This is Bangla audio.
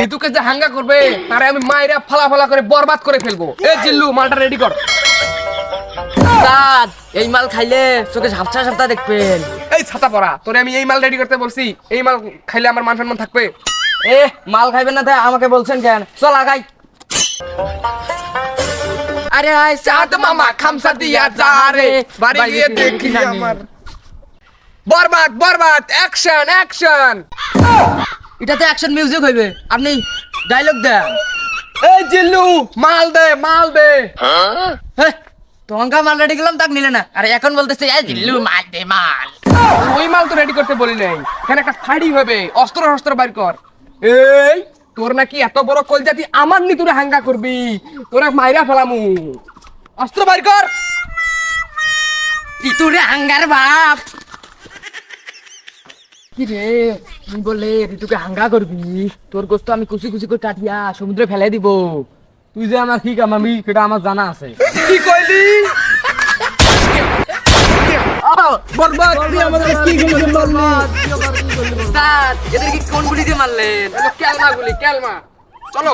ঋতুকে যে হাঙ্গা করবে তারে আমি মাইরা ফালা ফালা করে বরবাদ করে ফেলবো। এ জিল্লু মালটা রেডি কর। উস্তাদ এই মাল খাইলে চোখে ঝাপসা ঝাপসা দেখবেন। এই ছাতা পড়া, তোরে আমি এই মাল রেডি করতে বলছি। এই মাল খাইলে আমার মান সম্মান থাকবে। এ মাল খাইবেন না তাই আমাকে বলছেন কেন? চল আগাই। আরে আয় চাঁদ মামা খামসা দিয়া যা রে, বাড়ি গিয়ে দেখি আমার বরবাদ বরবাদ, অ্যাকশন অ্যাকশন। এটাতে অ্যাকশন মিউজিক হইবে, আপনি ডায়লগ দেন। এই জিল্লু মাল দে মাল দে। হ্যাঁ তোমাকে মাল রেডি করলাম তাক নিলে না, আরে এখন বলতেছে এই জিল্লু মাল দে মাল। ওই মাল তো রেডি করতে বলি নাই, এখানে একটা ফাড়ি হবে, অস্ত্র শস্ত্র বাইর কর। এই তোর নাকি এত বড় কলজাতি, আমার নি তোরে হাঙ্গা করবি, তোরে মাইরা ফেলামু। অস্ত্র বাইর কর। ঋতুরে হাঙ্গার বাপ। কি রে তুই বললে ঋতুকে হাঙ্গা করবি, তোর গোস্ত আমি কুচি কুচি করে কাটিয়া সমুদ্রে ফেলে দিব। তুই যে আমার কি কামাবি সেটা আমার জানা আছে। কি কইলি? বরবাদ তুই আমাদের কি গুলি মারলি? উস্তাদ এদের কি কোন গুলি দিয়ে মারলেন? কেলমা গুলি কেলমা। চলো।